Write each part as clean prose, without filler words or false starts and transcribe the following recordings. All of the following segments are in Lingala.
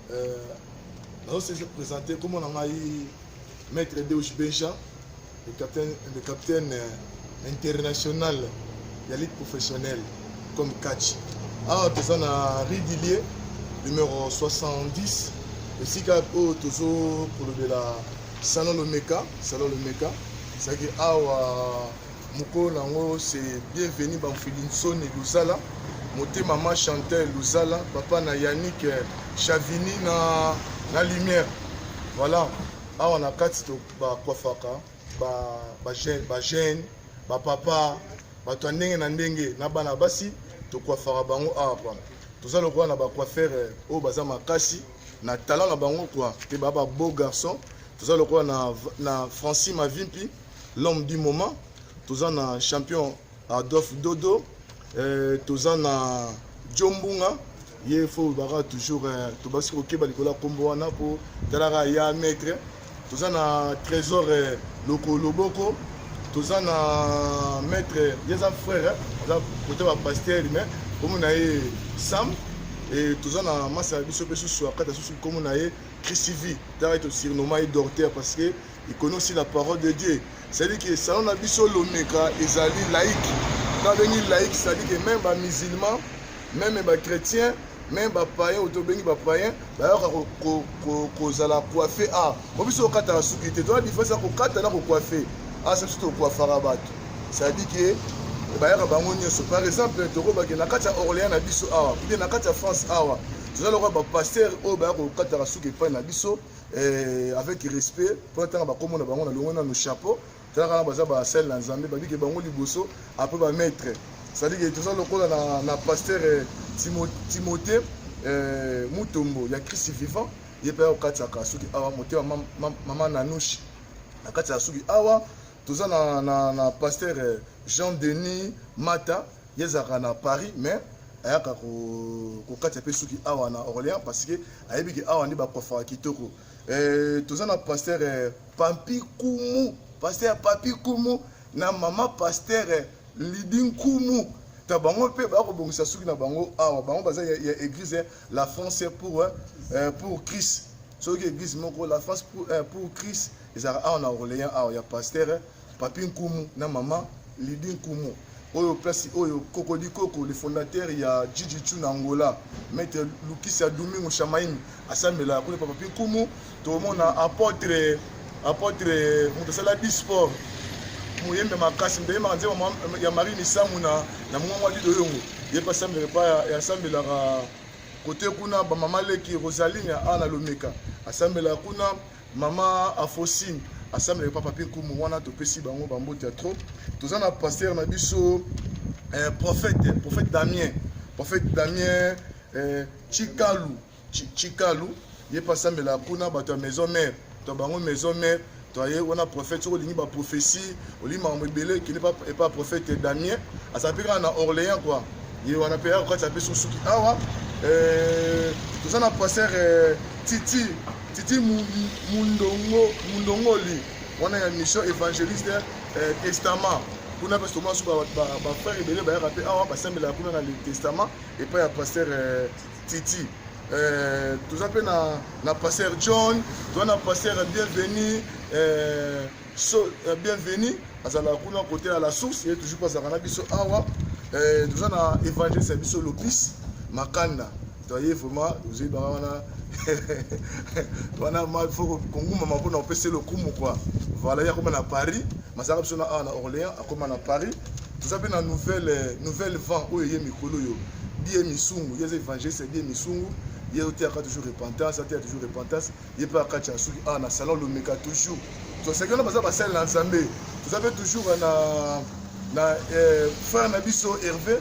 Nous sommes présentés comme on a eu Maître Deus Benja, le capitaine international de la Ligue professionnelle comme catch. Ah, nous sommes à Ridilier, numéro 70. Ici, toujours pour le Salon le Meka. C'est que Moko Nango, c'est bienvenu dans Filinson et Luzala. Moté maman Chantel Luzala, papa na Yannick Chavini na lumière. Voilà. Ah, on a quatre ba kwafaka, ba jeune, ba papa, ba tondenge na ndenge na bana basi to kwafara bango apa. Tout ça le quoi na ba coiffeur au baza makasi na talent na bango quoi. Te baba beau garçon. Tout ça le quoi na Francis Mavimpi, l'homme du moment. Tout ça na champion Adolphe Dodo. Tout ça na Djombunga. Il faut toujours tout bas sur le Nicolas Komboana pour Talara ya maître. Tout ça na trésor Loko Loboko. Tout ça na maître Yeza frère. Là côté va pasteur mais comme on a Sam et tout ça na massa biso peso sur kata sur comme on a Christivi. T'arrêtes aussi normal docteur parce que il connaît aussi la parole de Dieu. C'est-à-dire que salon na biso l'omeka ezali laïque. Quand venir laïque, c'est-à-dire que même les musulmans, même les chrétiens, même les païens, les païens, d'ailleurs, ils ont coiffé. Ah, on peut se faire la souquité. Donc, la différence, c'est qu'ils ont coiffé. Ah, c'est surtout coiffé à rabat. C'est-à-dire que, par exemple, tu as Orléans, ou bien tu as France, tu as le pasteur, avec respect, pour attendre comme on a nos chapeaux. Après va mettre c'est-à-dire que tout ça le na pasteur Timothée Mutombo il y a Christ vivant il peut au kataka suki awa moté maman Nanouchi na kataka suki awa tout ça na pasteur Jean-Denis Mata yezaka na Paris mais ayaka ko kataka suki awa na Orléans parce que ayebi que awa ndi ba kofa kitoko tout ça na pasteur Pampi Kumu pasteur Papi Kumu na maman pasteur Lidin Kumu ta bango pe ba ko bongisa suki na bango awa bango baza ya église la France pour Christ so que église moko la France pour Christ ezara awa na Orléans awa ya pasteur Papi Kumu na maman Lidin Kumu oyo place oyo Kokodi Koko le fondateur ya Jiji Chu na Angola maître Lukisa Domingo Chamaini asamela ko le Papi Kumu to mona apôtre Moutessala du sport. Mouyembe makasi ndeye manze ya Marine Samuna na mwa lido yongo. Ye pa sambe pa ya sambe la côté kuna ba mama leki Rosaline ana lomeka. Asambe la kuna mama Afosine asambe pa Papi Kumu wana to pesi bango bambo théâtre. Toza na pasteur na biso prophète Damien Chikalu ye pa sambe la kuna bato maison mère. Bango maison mère toye on a prophète sur ligne ba prophétie olima mbele qui n'est pas prophète Damien à s'appeler en Orléans quoi il on a payé quand ça peut sur suki awa tout ça na pasteur Titi Mundongoli on a une mission évangéliste testament pour na pasteur sur ba frère belé ba rappeler awa ba semble la kuna na le testament et pas ya pasteur Titi tout ça na pasteur John toi na pasteur bienvenue bienvenue azala kuna côté à la source et toujours pas zakana biso awa tout ça na évangéliste biso Lopis Makanda toi vraiment vous êtes bana wana mal faut konguma mapona opese le kumu quoi voilà ya comme na Paris masaka biso na Orléans comme na Paris tout ça na nouvelle vent oyo ye mikolo yo bien misungu les évangélistes bien misungu il y a toujours repentance, il peut y avoir un salon le méga toujours. Donc c'est que nous avons passé l'ensemble. Vous avez toujours un frère Nabiso Hervé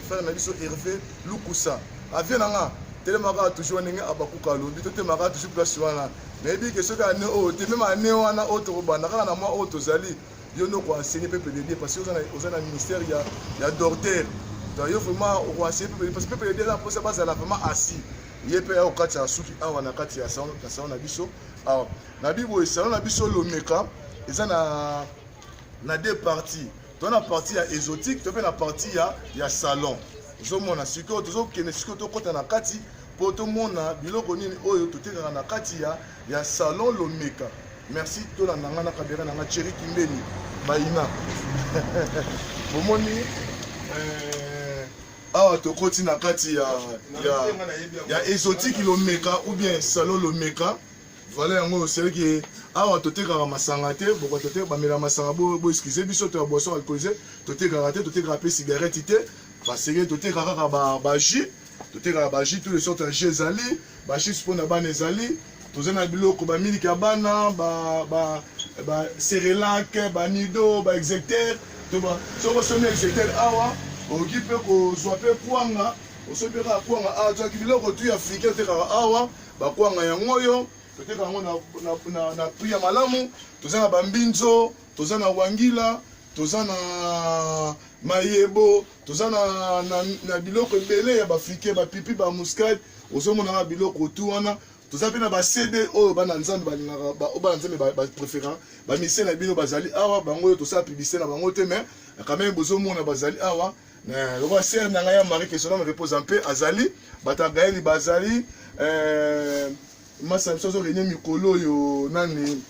Lukusa. Avec nanga tellement toujours n'engue abakuka lobi tellement toujours place wana. Mais bien que ce gars ne oh même année wana autre bana na moi autre zali yo no ko enseigner peuple de Dieu parce que aux un ministère il y a docteur. Donc yo vraiment au enseigner peuple parce que peuple de Dieu là pour ça base vraiment assis. Il peut y avoir quatre suki awa na kati ya salon na biso awa na bibo salon na biso lomeka eza na deux parties to na partie ya exotique to pe na partie ya salon zo mona siko to zo kene siko to kota na kati po tomona biloko nini oyo totekaka na kati ya salon Lomeka. Merci tolanda nga na kamera na nga Thierry Kimbeni Baina. Bomoni awa tokoti na kati ya exotique Lomeka ou bien salon Lomeka. Voilà yango c'est que awa totekaka masanga te boko totekaka bamela masanga bo excusez biso to ya boisson alcoolisée totekaka te totekaka pe cigarette te parce que totekaka kaka ba jus totekaka ba jus tous les sortes de jus ezali ba jus mpona bana ezali tozana biloko ba miliki ya bana ba Cerelac ba Nido ba execteur to ba soko somi execteur awa oki pe kozwa pe kwanga osope ka kwanga awa toki biloko tu ya africain totekaka awa ba kwanga yango oyo totekaka yango na prix ya malamu tozana ba mbinzo tozana wangila tozana mayebo tozana na biloko ebele ya bafrike bapipi ba muscade ozomonaka biloko tu wana toza pe na ba CD oyo bana nzambe balingaka bana nzambe bapréférant bamise na bino bazali awa bango oyo tosala publicité na bango te mais quand même bozomona bazali awa lokola sere na ngai ya Marie que son nom repose en paix azali batagaeli bazali masa biso azorenie mikolo oyo nani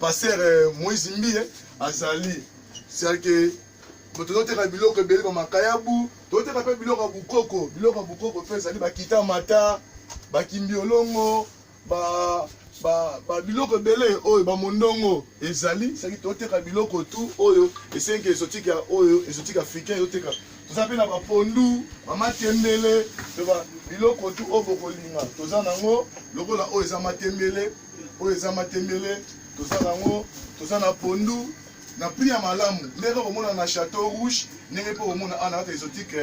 pasteur Moïse Mbie azali c'est que tozoteka biloko ebele bamakayabu tozoteka mpe biloko ya bukoko mpe ezali bakita mata bakimbi olongo biloko ebele oyo bamondongo ezali saki tozoteka biloko tu oyo esengi exotique oyo exotique africain ezoteka toza mpe na bapondu bamatembele biloko tu oyo bokolinga toza nango lokola oyo eza matembele toza nango toza na pondu na prix ya malamu ndenge komona na Château Rouge ndenge mpe komona ana kata exotique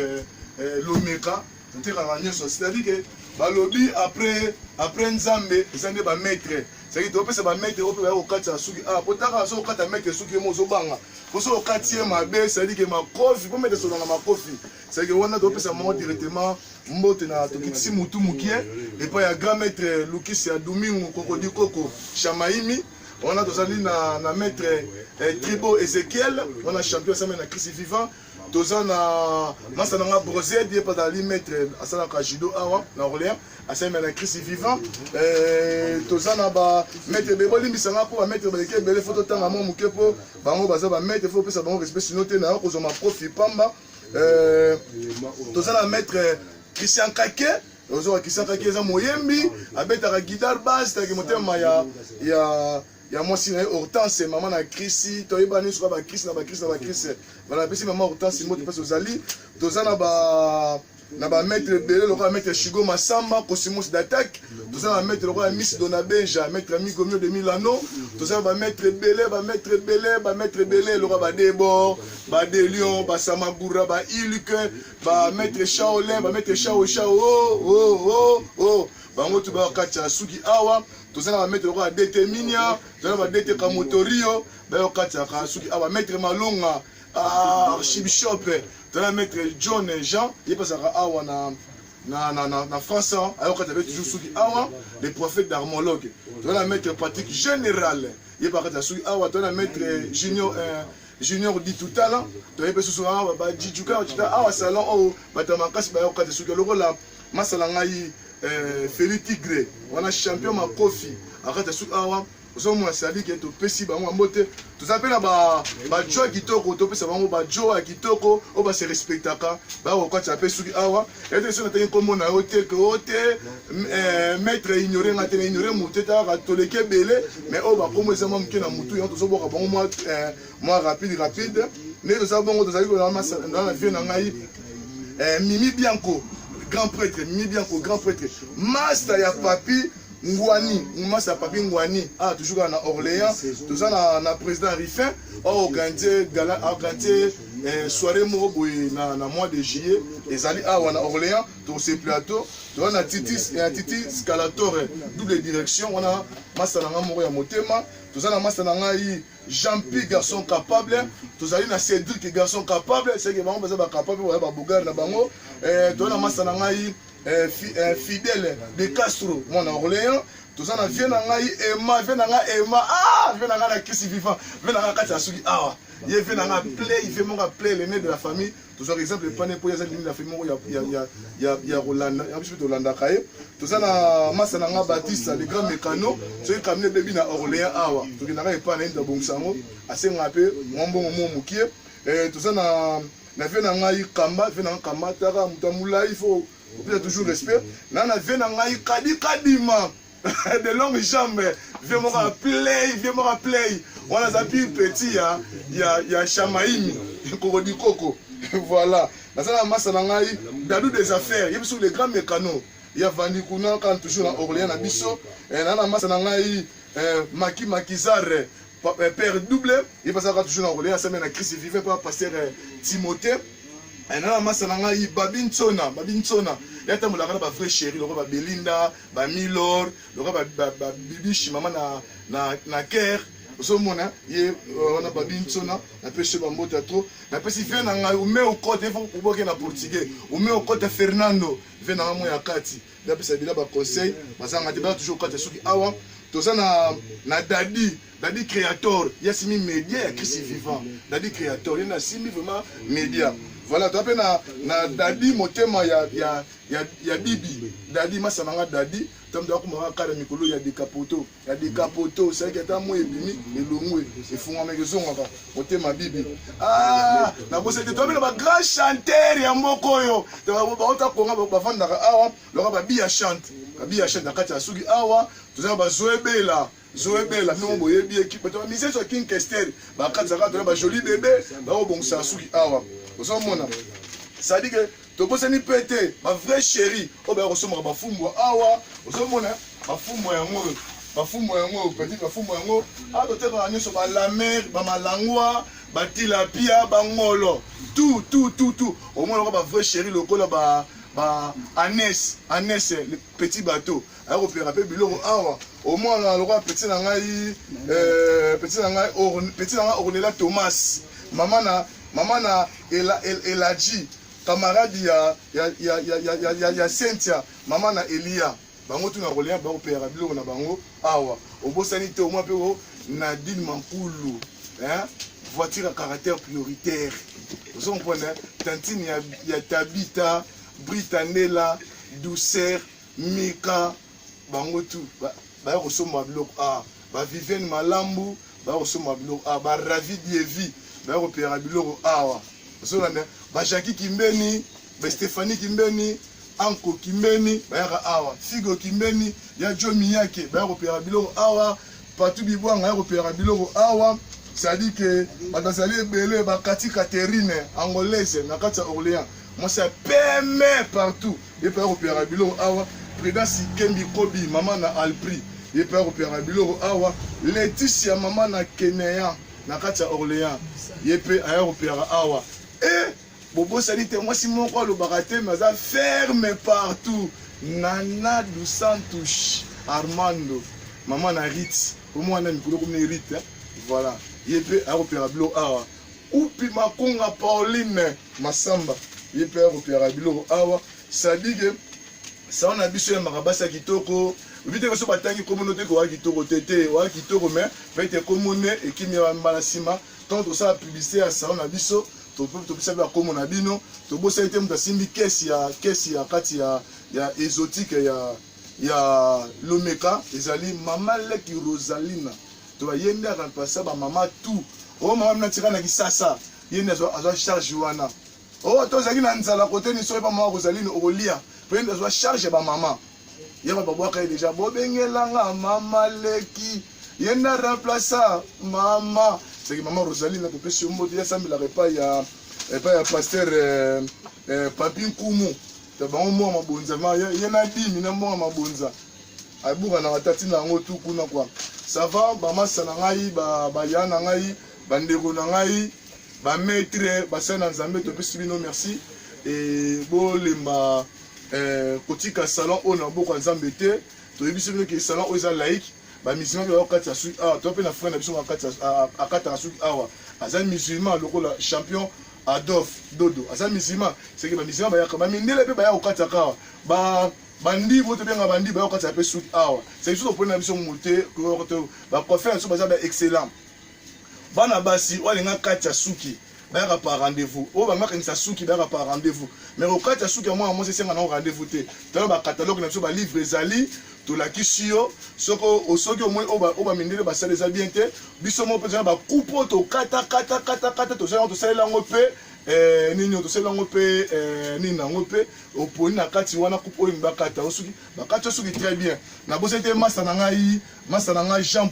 Lomeka totekaka nyonso c'est-à-dire que balobi après nzambe eza nde bamaître c'est-à-dire topesa bamaître oyo mpe baya kokatisa suki po taka so okata maître suki emo ozobanga po so okati ye mabe c'est-à-dire que makofi po maître solanga makofi c'est-à-dire que wana topesa mango directement mbote na tokitisi mutu mukie epai ya grand maître Lukisi ya Domingo Kokodi Koko Chamaimi wana tozali na maître Tribo Ezekiel wana champion asami na Christ vivant toza na masa nanga Brosed ye pa dali maître asalaka judo awa na Orléans asami na Christ vivant toza na ba maître bebo limbisanga po ba maître baleke ebele fo totanga mo muke po bango baza ba maître fo pesa bango respect sino te na kozoma profit pamba toza na maître Christian Kake ozo Christian Kake eza moyembi abetaka guitare basse taki motema ya mwasi na ye Hortense mama na Chrissy toyebani soka ba Christ na ba Christ bana pesi mama Hortense moto pesi ozali toza na ba maître belé lokola maître Chigo Masamba Cosmos d'attaque toza na maître lokola Miss Donabenja maître Amigo Mio de Milano toza ba maître belé lokola ba Debor ba De Lion ba Samagura ba Ilke ba maître Shaolin ba maître Shao bango tu ba kacha suki awa tozana ba maître lokola DT Minia tozana ba DT Kamotorio ba kacha ka suki awa maître Malonga Archbishop tozana maître John Jean il passe awa na France ayo kacha toujours suki awa les prophètes d'armologue tozana maître Patrick Général il passe suki awa tozana maître Junior dit tout à l'heure tu as sous awa ba jijuka awa salon o batamakasi ba yo kacha suki lokola masala ngai Félix Tigre wana champion makofi akata su awa ozomona sali ke topesi bango mbote tozapela ba joie kitoko topesa bango ba joie kitoko o ba se respectaka ba okata pe suki awa ete so natengi komona hotel que hotel maître ignorer ngate ignorer muteta ka toleke belé mais o ba komo eza mwa na mutu yo tozoboka bango moi rapide ne tozabongo tozali ko na vie na ngai Mimi Bianco grand prêtre, Mimi Bianco, grand prêtre, master ya papi Ngwani, master papi Ngwani, toujours à Orléans, tout ça na président Riffin, organisé soirée moboy na mois de juillet, et allés à Orléans, tout ce plateau, tout on a Titis Scalator, double direction, on a master na moro ya motema, tout ça na master na Jean-Pierre garçon capable, tous allez na Cédric garçon capable, c'est que bango baza ba capable ba bogar na bango, to na masa na ngai fidèle de Castro, moi na Orléans, tous na vient na ngai Emma, vient na ngai Emma, vient na ngai na Christ vivant, vient na ngai Katasugi awa. il fait un play, il fait mon play l'aîné de la famille. Tout ça, exemple, le panneau pour y avoir la famille, il y a Rolanda, il y a un petit peu de Rolanda Kaye. Tout ça, la masse n'a Baptiste, les grands mécanos, ceux qui amené bébé à Orléans, Awa. Tout qui n'a pas un de bon sango, assez rapide, mon bon moment moukier. Tout ça, na fait un kamba, fait un kamba, tara, mutamoula, il faut toujours respect. Là, na fait un kadima. De longues jambes, viens me play. On a appris petit, il y a Chamaïmi, Korodi Koko. Voilà. Dans la masse, il y a des affaires, il y a les grands mécanos. Il y a Vandikouna, quand toujours en Orléans, à Bisso. Et dans la masse, il y a Makizare, père double. Il passe toujours en Orléans, ça mène à Christ vivant par pasteur Timothée. Et dans la masse, il y a Babin Tsona. Il y a un vrai chéri, il y a Belinda, Milor, il y a Bibichi, maman na Ker. On a Babin Tsona, on a pêché Bambo Tatro. On a pêché au côté, il faut que na portugais. On met au côté Fernando, il fait un moyen à Kati. Il a pêché un conseil, parce qu'on a toujours côté Souki Awa. Tout ça na Dadi créateur, il y a simi média, il y a Christ vivant. Dadi créateur, il y a simi vraiment média. Voilà, tu as na Dadi motema ya Bibi. Dadi masananga Dadi, tu as kuma kare mikolo ya dekapoto. Ya dekapoto, c'est que tu as moi ebimi elongwe et funga mekezonga motema Bibi. Ah, na bosse tu as ba grand chanteur ya mbokoyo. Tu vas ba konga ba vanda awa, lo ba bi ya chante. Bi ya chante nakati asuki awa, tu as ba Zoebela. Zoebela, nous on bien équipe. Tu as misé sur King Kester, ba katsaka tu as ba joli bébé, ba obongsa asuki awa. Ça dit que tu peux se péter, ma vraie chérie, oh ben ressemble à ma fumbo, awa, osomona, ma fumbo yango, petit ma fumbo yango, ah tu t'es ramené sur la mer, ma langua, ma tilapia, ma ngolo, tout, au moins ma vraie chérie, le col ba Anès, le petit bateau, alors on peut rappeler biloko awa, au moins on a le roi petit nangai, petit nangai Ornella Thomas, maman na Eladji, camarade ya Cynthia, maman na Elia. Bango tu na Orléans, bango père biloko na bango awa. Obosani te au moins pe Nadine Mankulu, hein? Voiture à caractère prioritaire. Vous comprenez? Tantine ya Tabita, Britanella, Douceur, Mika, bango tu ba resoma biloko a. Ba Vivienne Malambu, ba resoma biloko a. Ba Ravi Dievi. Ba repérer biloko awa. Ba Jackie Kimbeni, ba Stéphanie Kimbeni, Anko Kimbeni, ba yaka awa. Figo Kimbeni, ya Joe Miyake, ba repérer biloko awa. Patou Bibwanga ya repérer biloko awa. Ça dit que ba bazali belé ba Kati Catherine angolaise na kati ya Orléans. Moi c'est PME partout. Et ba repérer biloko awa. Président Sikembi Kobi, maman na Alpri. Et ba repérer biloko awa. Laetitia maman na Kenya. Na kati ya Orléans yepe aéropéra awa et bobo salite moi si mon quoi le baraté mais ça ferme partout Nana dos Santos Armando maman na Ritz pour moi na mikolo comme Ritz voilà yepe aéropéra blo awa upi makonga Pauline Masamba yepe aéropéra blo awa ça dit que ça on a biso ya makabasa kitoko. Vite que ce batangi communauté ko kitoko tete wa kitoko mais fait communé et qui me mbala sima tant tout ça publicité à ça on a biso to bisa ba comme on a bino to bossa été mta simbi kesi ya kati ya exotique ya Lomeka ezali mama leki Rosalina to ba yenda kan passa ba mama tout oh mama na tirana kisasa yenda zo charge wana oh to zaki na nzala côté ni so ba mama Rosaline olia prendre zo charge ba mama. Il y a déjà Bobengelanga, maman Leki, il y a un remplaçant, maman. C'est que maman Rosaline a coupé sur le mot, il y a ça, mais il n'y a pas un pasteur Papin Koumou. Il y a un mot à ma bonza, il y a un dim, il y a un mot à ma bonza. Il y a un tati na ngotu kuna kwa. Ça va, maman Sanangai, Bayanangai, Bandero Nangai, Maître, Bassan Nzambe, tu peux subir nos merci. Et bon, les ma. Kotika salon on a beaucoup d'ensemble te to yebi soki ke salon oza laïque ba musulman ba okata su ah to pe na frère na biso akata su awa azan musulman lokola champion Adolphe Dodo azan musulman c'est que ba musulman ba yakaba mindele pe ba ya okata ka ba bandi vote bien bandi ba okata pe su awa c'est juste pour na biso muté ko ba ko faire so ba excellent bana basi walinga kati ya suki bayaka par rendez-vous oyo bangakangisa suki bayaka par rendez-vous mais okati ya suki ya mwana mwasi esenga nango rendez-vous te tala bakatalogue na biso balivre ezali tolakisi yo soki omoi oyo bamindele basala eza bien te biso moko mpenza na bakupe oyo tokata tosalela yango mpe nini tosala yango mpe nini nango mpe oponi na kati wana kupe oyo bakata osoki bakati osoki très bien nabosa ete masa na ngai Jean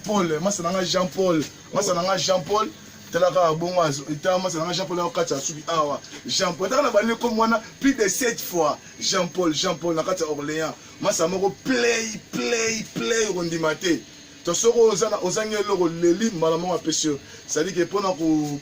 Paul telaka bongo eta masa na ngai Jean Paul akati asuki awa Jean Paul taka na bali comme wana plus de 7 fois Jean Paul na kati Orléans masa moko play rondima te to soko ozangi eloko leli malamu apesio c'est à dire que pona ko